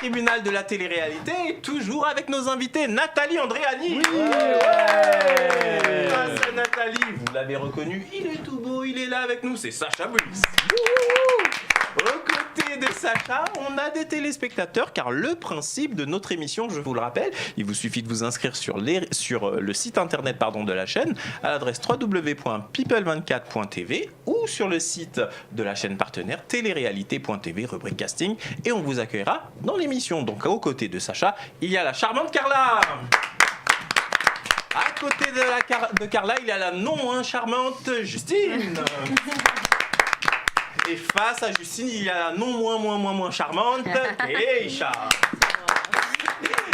tribunal de la télé-réalité est toujours avec nos invités Nathalie Andréani. Oui. Grâce à Nathalie, vous l'avez reconnu, il est tout beau, il est là avec nous, c'est Sacha Bliss. Aux côtés de Sacha, on a des téléspectateurs car le principe de notre émission, je vous le rappelle, il vous suffit de vous inscrire sur le site internet de la chaîne à l'adresse www.people24.tv ou sur le site de la chaîne partenaire téléréalité.tv, rubrique casting, et on vous accueillera dans l'émission. Donc aux côtés de Sacha, il y a la charmante Carla. À côté de Carla, il y a la non moins charmante Justine. Et face à Justine, il y a la non moins charmante Keisha.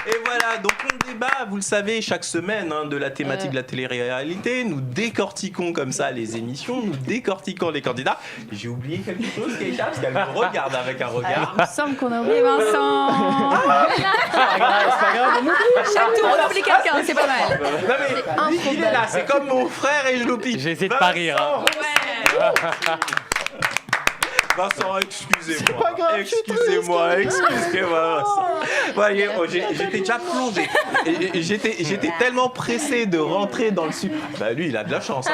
Et voilà, donc on débat, vous le savez, chaque semaine de la thématique de la télé-réalité. Nous décortiquons comme ça les émissions, nous décortiquons les candidats. J'ai oublié quelque chose, Keisha, parce qu'elle me regarde avec un regard. Il me semble qu'on a oublié Vincent. C'est pas grave. Chaque tour, on oublie quelqu'un, c'est pas mal. Non mais, il est là, c'est comme mon frère et je l'oublie. J'ai essayé de pas rire. Vincent, excusez-moi. C'est pas grave, Excusez-moi. Voyez, j'étais déjà plongé. J'étais tellement pressé de rentrer dans le sujet. Bah lui, il a de la chance.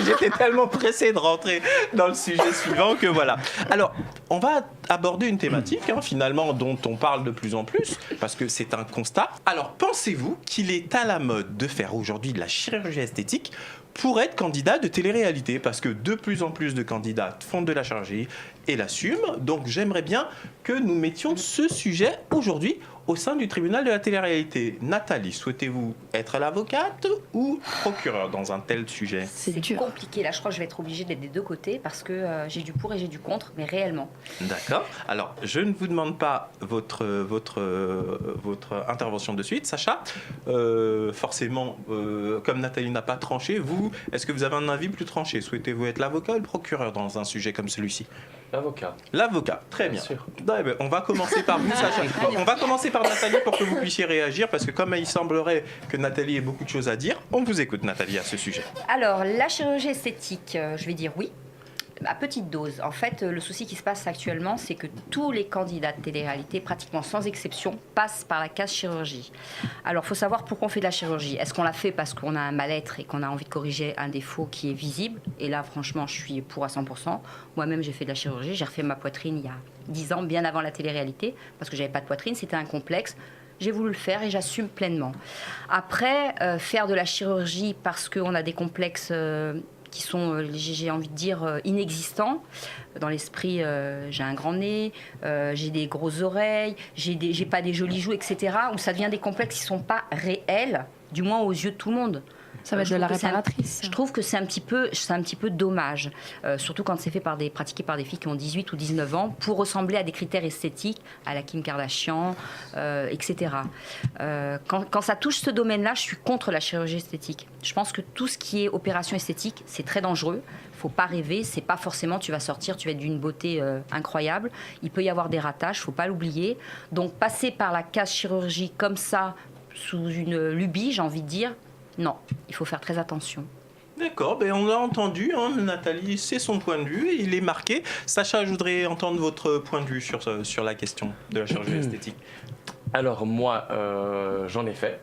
J'étais tellement pressé de rentrer dans le sujet suivant que voilà. Alors, on va aborder une thématique finalement dont on parle de plus en plus parce que c'est un constat. Alors, pensez-vous qu'il est à la mode de faire aujourd'hui de la chirurgie esthétique pour être candidat de télé-réalité, parce que de plus en plus de candidats font de la chirurgie et l'assument. Donc j'aimerais bien que nous mettions ce sujet aujourd'hui au sein du tribunal de la télé-réalité. Nathalie, souhaitez-vous être l'avocate ou procureur dans un tel sujet ? C'est compliqué, là je crois que je vais être obligée d'être des deux côtés parce que j'ai du pour et j'ai du contre, mais réellement. D'accord. Alors, je ne vous demande pas votre intervention de suite, Sacha. Forcément, comme Nathalie n'a pas tranché, vous, est-ce que vous avez un avis plus tranché ? Souhaitez-vous être l'avocat ou le procureur dans un sujet comme celui-ci ? L'avocat. L'avocat, très bien. Sûr. On va commencer par vous, Sacha. On va commencer par Nathalie pour que vous puissiez réagir, parce que comme il semblerait que Nathalie ait beaucoup de choses à dire, on vous écoute, Nathalie, à ce sujet. Alors, la chirurgie esthétique, je vais dire oui, à petite dose. En fait, le souci qui se passe actuellement, c'est que tous les candidats de télé-réalité, pratiquement sans exception, passent par la case chirurgie. Alors, il faut savoir pourquoi on fait de la chirurgie. Est-ce qu'on la fait parce qu'on a un mal-être et qu'on a envie de corriger un défaut qui est visible ? Et là, franchement, je suis pour à 100%. Moi-même, j'ai fait de la chirurgie. J'ai refait ma poitrine il y a 10 ans, bien avant la télé-réalité, parce que j'avais pas de poitrine, c'était un complexe. J'ai voulu le faire et j'assume pleinement. Après, faire de la chirurgie parce qu'on a des complexes qui sont, j'ai envie de dire, inexistants. Dans l'esprit, j'ai un grand nez, j'ai des grosses oreilles, j'ai pas des jolies joues, etc. Où ça devient des complexes qui sont pas réels, du moins aux yeux de tout le monde. Ça va être de la réparatrice. Je trouve que c'est un petit peu dommage, surtout quand c'est fait pratiqué par des filles qui ont 18 ou 19 ans, pour ressembler à des critères esthétiques, à la Kim Kardashian, etc. Quand ça touche ce domaine-là, je suis contre la chirurgie esthétique. Je pense que tout ce qui est opération esthétique, c'est très dangereux. Faut pas rêver, c'est pas forcément tu vas sortir, tu vas être d'une beauté incroyable. Il peut y avoir des ratages, faut pas l'oublier. Donc passer par la case chirurgie comme ça, sous une lubie, j'ai envie de dire, non, il faut faire très attention. D'accord, on l'a entendu, Nathalie, c'est son point de vue, il est marqué. Sacha, je voudrais entendre votre point de vue sur la question de la chirurgie esthétique. Alors moi, j'en ai fait.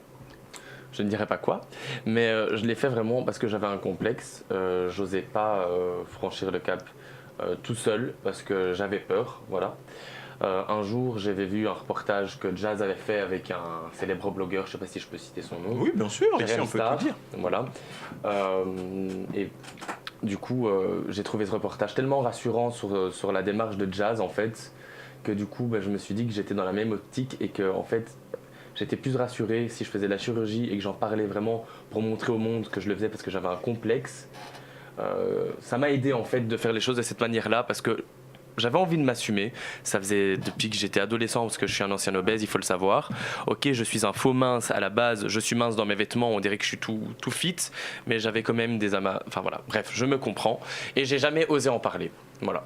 Je ne dirais pas quoi, mais je l'ai fait vraiment parce que j'avais un complexe. J'osais pas franchir le cap tout seul parce que j'avais peur, voilà. Un jour, j'avais vu un reportage que Jazz avait fait avec un célèbre blogueur, je ne sais pas si je peux citer son nom. Oui, bien sûr, ici on peut tout dire. Voilà. Et du coup, j'ai trouvé ce reportage tellement rassurant sur la démarche de Jazz, en fait, que du coup, je me suis dit que j'étais dans la même optique et que, en fait, j'étais plus rassuré si je faisais de la chirurgie et que j'en parlais vraiment pour montrer au monde que je le faisais parce que j'avais un complexe. Ça m'a aidé, en fait, de faire les choses de cette manière-là parce que j'avais envie de m'assumer. Ça faisait depuis que j'étais adolescent, parce que je suis un ancien obèse, il faut le savoir. Ok, je suis un faux mince à la base, je suis mince dans mes vêtements, on dirait que je suis tout fit, mais j'avais quand même des amas. Enfin voilà, bref, je me comprends. Et j'ai jamais osé en parler. Voilà.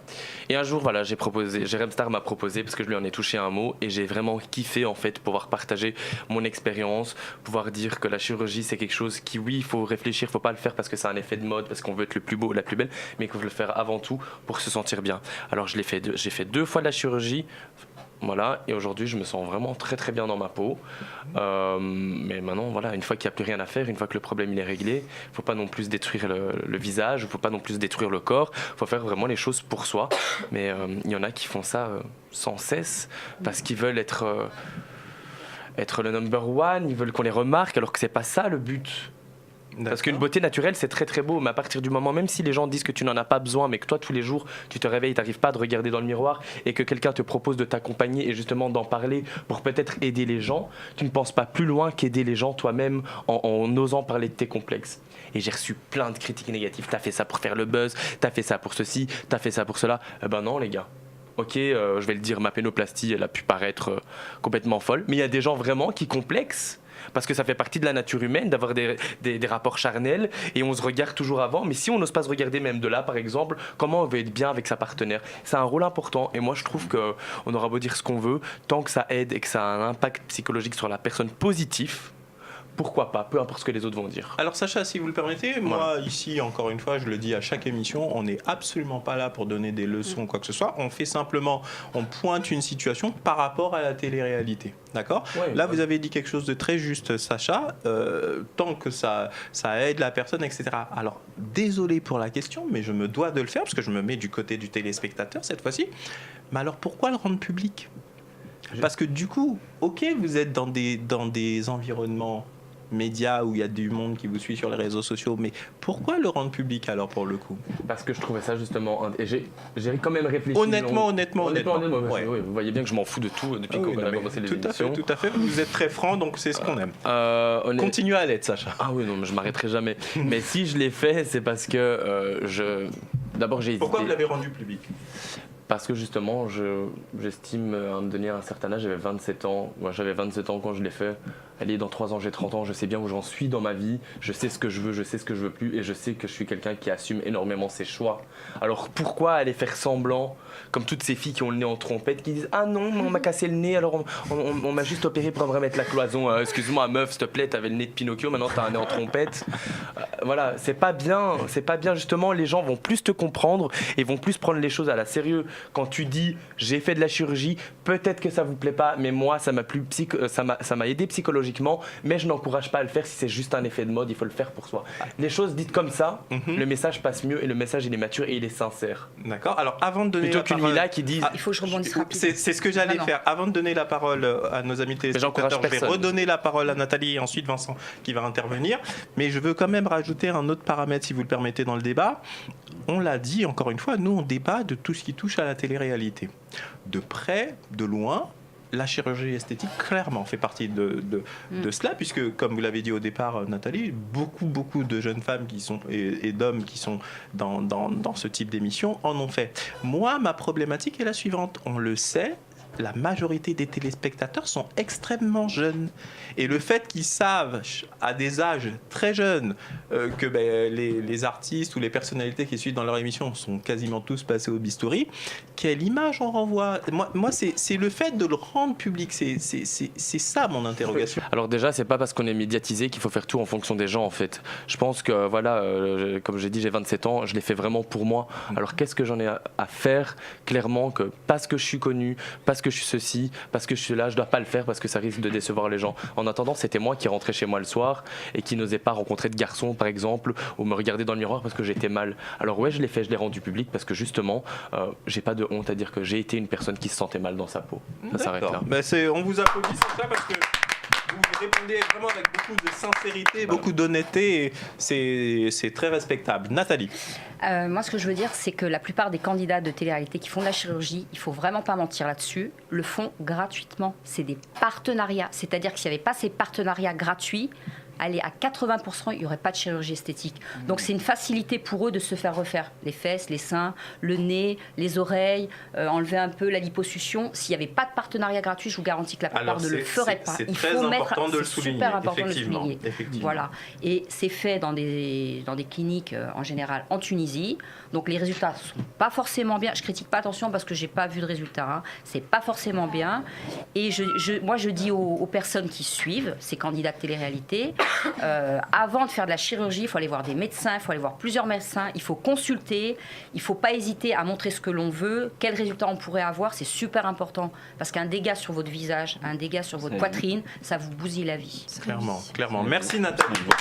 Et un jour, voilà, Jérém Star m'a proposé, parce que je lui en ai touché un mot, et j'ai vraiment kiffé en fait pouvoir partager mon expérience, pouvoir dire que la chirurgie c'est quelque chose qui, oui, il faut réfléchir, il faut pas le faire parce que c'est un effet de mode, parce qu'on veut être le plus beau, la plus belle, mais qu'il faut le faire avant tout pour se sentir bien. Alors j'ai fait 2 fois de la chirurgie. Voilà, et aujourd'hui je me sens vraiment très très bien dans ma peau. Mais maintenant, voilà, une fois qu'il n'y a plus rien à faire, une fois que le problème il est réglé, il ne faut pas non plus détruire le visage, il ne faut pas non plus détruire le corps, il faut faire vraiment les choses pour soi. Mais il y en a qui font ça sans cesse parce qu'ils veulent être le number one, ils veulent qu'on les remarque alors que c'est pas ça le but. Parce qu'une beauté naturelle, c'est très très beau, mais à partir du moment, même si les gens disent que tu n'en as pas besoin, mais que toi tous les jours tu te réveilles, tu n'arrives pas à te regarder dans le miroir et que quelqu'un te propose de t'accompagner et justement d'en parler pour peut-être aider les gens, tu ne penses pas plus loin qu'aider les gens toi-même en osant parler de tes complexes. Et j'ai reçu plein de critiques négatives, t'as fait ça pour faire le buzz, t'as fait ça pour ceci, t'as fait ça pour cela. Eh ben non les gars. Ok, je vais le dire, ma pénoplastie, elle a pu paraître complètement folle, mais il y a des gens vraiment qui complexent. Parce que ça fait partie de la nature humaine d'avoir des rapports charnels et on se regarde toujours avant. Mais si on n'ose pas se regarder même de là, par exemple, comment on veut être bien avec sa partenaire? C'est un rôle important et moi je trouve qu'on aura beau dire ce qu'on veut, tant que ça aide et que ça a un impact psychologique sur la personne positif, pourquoi pas, peu importe ce que les autres vont dire. Alors Sacha, si vous le permettez, moi ici, encore une fois, je le dis à chaque émission, on n'est absolument pas là pour donner des leçons ou quoi que ce soit. On fait simplement, on pointe une situation par rapport à la télé-réalité. D'accord ? Là, vous avez dit quelque chose de très juste, Sacha, tant que ça aide la personne, etc. Alors, désolé pour la question, mais je me dois de le faire, parce que je me mets du côté du téléspectateur cette fois-ci. Mais alors, pourquoi le rendre public ? Parce que du coup, ok, vous êtes dans des environnements médias où il y a du monde qui vous suit sur les réseaux sociaux, mais pourquoi le rendre public alors pour le coup? Parce que je trouvais ça justement, et j'ai quand même réfléchi. Honnêtement. Ouais. Oui, vous voyez bien que je m'en fous de tout depuis qu'on a commencé les émissions. Tout à fait, vous êtes très franc, donc c'est ce qu'on aime. Continue à l'être, Sacha. Ah oui, non, mais je m'arrêterai jamais. Mais si je l'ai fait, c'est parce que d'abord j'ai hésité. Pourquoi vous l'avez rendu public? Parce que justement, j'estime à me donner un certain âge, j'avais 27 ans. Moi, j'avais 27 ans quand je l'ai fait. Allez, dans 3 ans, j'ai 30 ans, je sais bien où j'en suis dans ma vie. Je sais ce que je veux, je sais ce que je veux plus. Et je sais que je suis quelqu'un qui assume énormément ses choix. Alors pourquoi aller faire semblant, comme toutes ces filles qui ont le nez en trompette, qui disent « Ah non, on m'a cassé le nez, alors on m'a juste opéré pour me remettre la cloison. Excuse-moi, meuf, s'il te plaît, t'avais le nez de Pinocchio, maintenant t'as un nez en trompette. » Voilà, c'est pas bien, justement. Les gens vont plus te comprendre et vont plus prendre les choses à la sérieux. Quand tu dis j'ai fait de la chirurgie, peut-être que ça vous plaît pas, mais moi ça m'a aidé psychologiquement, mais je n'encourage pas à le faire si c'est juste un effet de mode, il faut le faire pour soi. Les choses dites comme ça, le message passe mieux et le message il est mature et il est sincère. D'accord. Alors avant de donner plutôt la qu'une parole, Lila qui dit il faut que je rebondisse rapidement. c'est ce que j'allais faire. Avant de donner la parole à nos amis téléspectateurs, je vais redonner la parole à Nathalie et ensuite Vincent qui va intervenir. Mais je veux quand même rajouter un autre paramètre, si vous le permettez, dans le débat. On l'a dit, encore une fois, nous on débat de tout ce qui touche à la télé-réalité. De près, de loin, la chirurgie esthétique clairement fait partie de cela, puisque comme vous l'avez dit au départ, Nathalie, beaucoup de jeunes femmes qui sont, et d'hommes qui sont dans ce type d'émission en ont fait. Moi, ma problématique est la suivante. On le sait, la majorité des téléspectateurs sont extrêmement jeunes. Et le fait qu'ils savent à des âges très jeunes que les artistes ou les personnalités qui suivent dans leur émission sont quasiment tous passés au bistouri, quelle image on renvoie? Moi c'est le fait de le rendre public, c'est ça mon interrogation. Alors déjà, c'est pas parce qu'on est médiatisé qu'il faut faire tout en fonction des gens en fait. Je pense que voilà, comme j'ai dit, j'ai 27 ans, je l'ai fait vraiment pour moi. Alors qu'est-ce que j'en ai à faire? Clairement que parce que je suis connu, parce que je suis ceci, parce que je suis là, je dois pas le faire parce que ça risque de décevoir les gens. En attendant, c'était moi qui rentrais chez moi le soir et qui n'osais pas rencontrer de garçons par exemple ou me regarder dans le miroir parce que j'étais mal. Alors ouais, je l'ai fait, je l'ai rendu public parce que justement, j'ai pas de honte à dire que j'ai été une personne qui se sentait mal dans sa peau. Ça s'arrête là. On vous applaudit sur ça parce que vous répondez vraiment avec beaucoup de sincérité, beaucoup d'honnêteté, et c'est très respectable. Nathalie. Moi, ce que je veux dire, c'est que la plupart des candidats de télé-réalité qui font de la chirurgie, il ne faut vraiment pas mentir là-dessus, le font gratuitement. C'est des partenariats. C'est-à-dire que s'il n'y avait pas ces partenariats gratuits, allez, à 80%, il n'y aurait pas de chirurgie esthétique. Donc c'est une facilité pour eux de se faire refaire les fesses, les seins, le nez, les oreilles, enlever un peu la liposuction. S'il n'y avait pas de partenariat gratuit, je vous garantis que la plupart ne le feraient pas. Il faut important de le souligner. Super important de le souligner. Effectivement. Voilà. Et c'est fait dans des cliniques en général en Tunisie. Donc les résultats ne sont pas forcément bien. Je critique pas, attention, parce que je n'ai pas vu de résultats. Hein. C'est pas forcément bien. Et moi, je dis aux personnes qui suivent ces candidats de télé-réalité, avant de faire de la chirurgie, il faut aller voir des médecins, il faut aller voir plusieurs médecins, il faut consulter, il ne faut pas hésiter à montrer ce que l'on veut, quels résultats on pourrait avoir, c'est super important. Parce qu'un dégât sur votre visage, un dégât sur votre poitrine, ça vous bousille la vie. Clairement. Merci Nathalie pour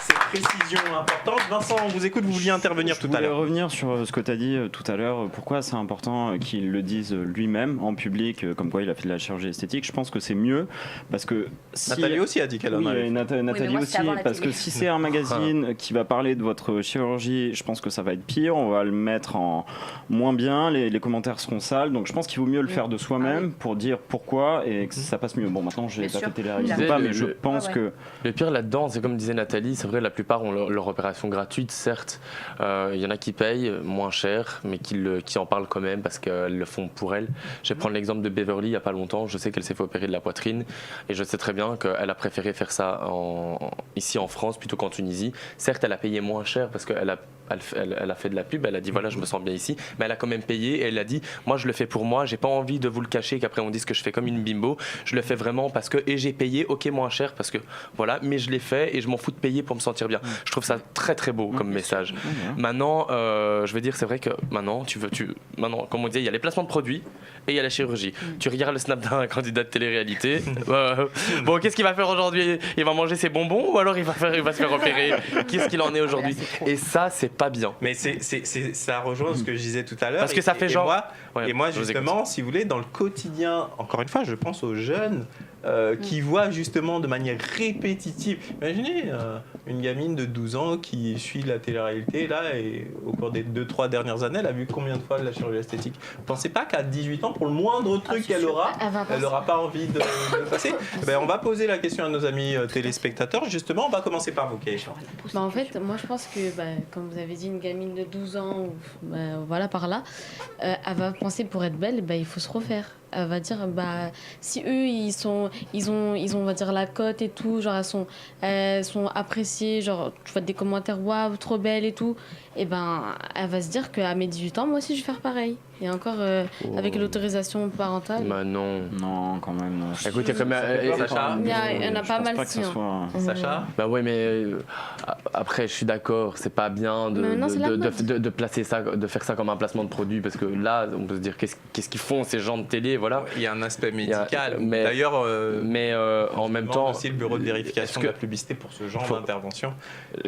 cette précision importante. Vincent, on vous écoute, vous vouliez intervenir tout à l'heure. Je voulais revenir sur ce que tu as dit tout à l'heure. Pourquoi c'est important qu'il le dise lui-même en public, comme quoi il a fait de la chirurgie esthétique. Je pense que c'est mieux parce que si... Nathalie aussi a dit qu'elle en avait. Nathalie aussi, parce que si c'est un magazine qui va parler de votre chirurgie, je pense que ça va être pire. On va le mettre en moins bien, les commentaires seront sales. Donc je pense qu'il vaut mieux le faire de soi-même pour dire pourquoi et que ça passe mieux. Bon, maintenant je n'ai pas fait télé-réalité ou pas, mais je pense que... Le pire là-dedans, c'est comme disait Nathalie, c'est vrai, la plupart ont leur opération gratuite, certes. Il y en a qui payent moins cher, mais qui en parlent quand même parce qu'elles le font pour elles. Je vais prendre l'exemple de Beverly, il n'y a pas longtemps. Je sais qu'elle s'est fait opérer de la poitrine et je sais très bien qu'elle a préféré faire ça ici en France plutôt qu'en Tunisie. Certes, elle a payé moins cher parce qu'elle a fait de la pub, elle a dit voilà, je me sens bien ici, mais elle a quand même payé et elle a dit moi je le fais pour moi, j'ai pas envie de vous le cacher qu'après on dise que je fais comme une bimbo, je le fais vraiment parce que, et j'ai payé, ok, moins cher parce que voilà, mais je l'ai fait et je m'en fous de payer pour me sentir bien. Je trouve ça très très beau comme message. Maintenant, je veux dire, c'est vrai que maintenant, maintenant, comme on disait, il y a les placements de produits et il y a la chirurgie. Tu regardes le snap d'un candidat de télé-réalité, bon, qu'est-ce qu'il va faire aujourd'hui? Il va manger ses bonbons ou alors il va se faire opérer? Qu'est-ce qu'il en est aujourd'hui? Et ça, c'est pas bien. Mais ça rejoint ce que je disais tout à l'heure. Parce que ça fait genre... Moi, justement, si vous voulez, dans le quotidien, encore une fois, je pense aux jeunes qui voient justement de manière répétitive. Imaginez une gamine de 12 ans qui suit la télé-réalité là et au cours des 2-3 dernières années, elle a vu combien de fois de la chirurgie esthétique? Vous pensez pas qu'à 18 ans, pour le moindre truc qu'elle aura, elle n'aura pas envie de le passer? On va poser la question à nos amis téléspectateurs. Justement, on va commencer par vous, Keïcha. En fait, moi je pense que, comme vous avez dit, une gamine de 12 ans, voilà par là, elle va penser pour être belle, il faut se refaire. Elle va dire si eux ils ont on va dire la cote et tout, genre elles sont appréciées, genre tu vois des commentaires waouh trop belle et tout, et elle va se dire qu'à mes 18 ans moi aussi je vais faire pareil. Et encore avec l'autorisation parentale. Non, quand même non. Écoute, il y a quand même Sacha. Il y en a pas mal si. Sacha. Ouais, mais après je suis d'accord, c'est pas bien de placer ça, de faire ça comme un placement de produit parce que là on peut se dire qu'est-ce qu'ils font ces gens de télé, voilà. Il y a un aspect médical. D'ailleurs, en même temps aussi le bureau de vérification de la publicité pour ce genre d'intervention.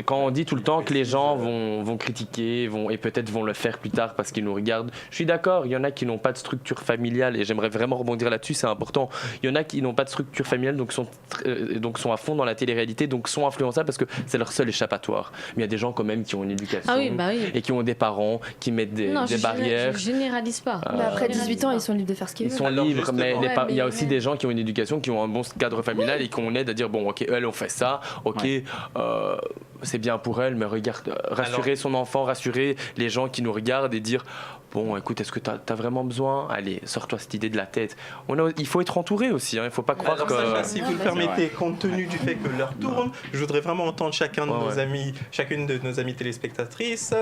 Quand on dit tout le temps que les gens vont critiquer, et peut-être vont le faire plus tard parce qu'ils nous regardent, je suis d'accord, il y en a qui n'ont pas de structure familiale et j'aimerais vraiment rebondir là-dessus, c'est important. Il y en a qui n'ont pas de structure familiale donc sont à fond dans la télé-réalité, donc sont influençables parce que c'est leur seul échappatoire. Mais il y a des gens quand même qui ont une éducation et qui ont des parents qui mettent des barrières. Je généralise pas. Après 18 ans, ils sont libres de faire ce qu'ils veulent. Ils sont libres, mais il y a aussi des gens qui ont une éducation, qui ont un bon cadre familial et qu'on aide à dire bon, ok, elles ont fait ça, ok, c'est bien pour elles, mais regarde, rassurer son enfant, rassurer les gens qui nous regardent et dire bon, écoute, est-ce que tu as vraiment besoin? Allez, sors-toi cette idée de la tête. Il faut être entouré aussi, il ne faut pas croire que... Sacha, si vous le permettez, compte tenu du fait que l'heure tourne, je voudrais vraiment entendre chacune de nos amies téléspectatrices.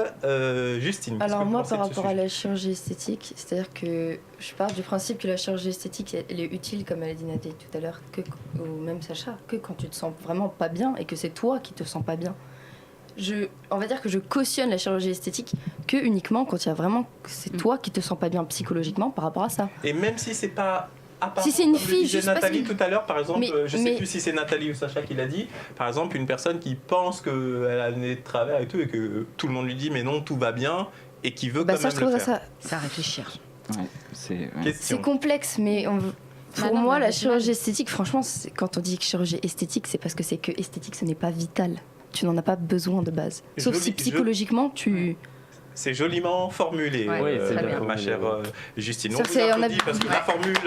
Justine. Alors moi, par rapport à la chirurgie esthétique, c'est-à-dire que je pars du principe que la chirurgie esthétique, elle est utile, comme elle a dit Nathalie tout à l'heure, ou même Sacha, que quand tu te sens vraiment pas bien et que c'est toi qui te sens pas bien. On va dire que je cautionne la chirurgie esthétique que uniquement quand il y a vraiment c'est toi qui te sens pas bien psychologiquement par rapport à ça. Et même si c'est pas si c'est une fille, je sais Nathalie pas tout à l'heure par exemple, je sais plus si c'est Nathalie ou Sacha qui l'a dit, par exemple une personne qui pense qu'elle a né de travers et tout et que tout le monde lui dit mais non tout va bien et qui veut quand même le faire. Ça à réfléchir. C'est complexe mais pour moi la chirurgie esthétique franchement quand on dit que chirurgie esthétique c'est parce que c'est que esthétique, ce n'est pas vital. Tu n'en as pas besoin de base. Sauf si psychologiquement, tu... C'est joliment formulé, ma chère Justine. On vous applaudit parce que la formule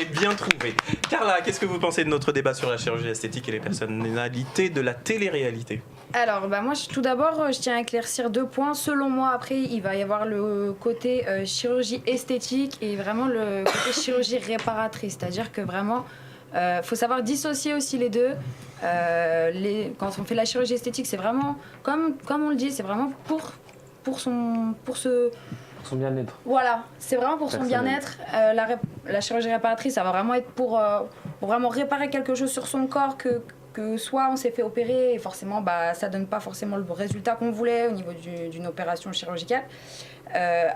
est bien trouvée. Carla, qu'est-ce que vous pensez de notre débat sur la chirurgie esthétique et les personnalités de la télé-réalité? Alors, moi, tout d'abord, je tiens à éclaircir 2 points. Selon moi, après, il va y avoir le côté chirurgie esthétique et vraiment le côté chirurgie réparatrice. C'est-à-dire que vraiment... faut savoir dissocier aussi les deux. Quand on fait la chirurgie esthétique, c'est vraiment, comme on le dit, c'est vraiment pour son bien-être. Voilà, c'est vraiment pour son bien-être. La chirurgie réparatrice, ça va vraiment être pour vraiment réparer quelque chose sur son corps que que soit on s'est fait opérer et forcément bah, ça donne pas forcément le résultat qu'on voulait au niveau d'une opération chirurgicale.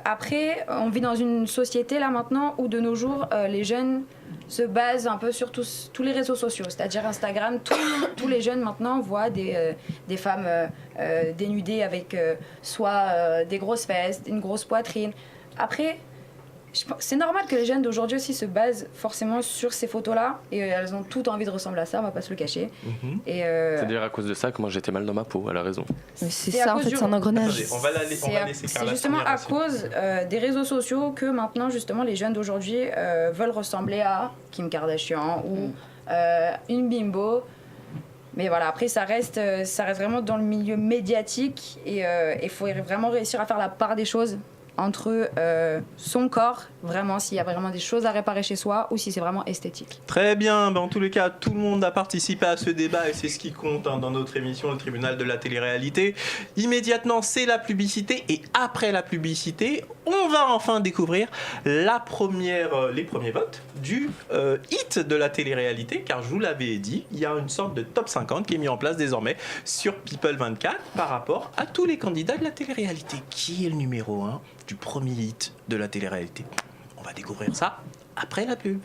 Après, on vit dans une société là maintenant où de nos jours les jeunes se basent un peu sur tous les réseaux sociaux, c'est-à-dire Instagram. Tous les jeunes maintenant voient des femmes dénudées avec soit des grosses fesses, une grosse poitrine. Après, c'est normal que les jeunes d'aujourd'hui aussi se basent forcément sur ces photos-là et elles ont toutes envie de ressembler à ça, on va pas se le cacher. Et C'est d'ailleurs à cause de ça que moi j'étais mal dans ma peau, elle a raison. Mais c'est C'est à ça, en cause fait, du- c'est un engrenage. Attendez, on va laisser C'est Carla justement finir à aussi. cause des réseaux sociaux que maintenant justement les jeunes d'aujourd'hui veulent ressembler à Kim Kardashian ou une bimbo. Mais voilà, après ça reste vraiment dans le milieu médiatique et il faut vraiment réussir à faire la part des choses entre son corps, vraiment s'il y a vraiment des choses à réparer chez soi ou si c'est vraiment esthétique. Très bien, en tous les cas, tout le monde a participé à ce débat et c'est ce qui compte dans notre émission, le tribunal de la télé-réalité. Immédiatement, c'est la publicité et après la publicité, on va enfin découvrir les premiers votes du hit de la télé-réalité, car je vous l'avais dit, il y a une sorte de top 50 qui est mis en place désormais sur People 24 par rapport à tous les candidats de la télé-réalité. Qui est le numéro 1 du premier hit de la télé-réalité? On va découvrir ça après la pub.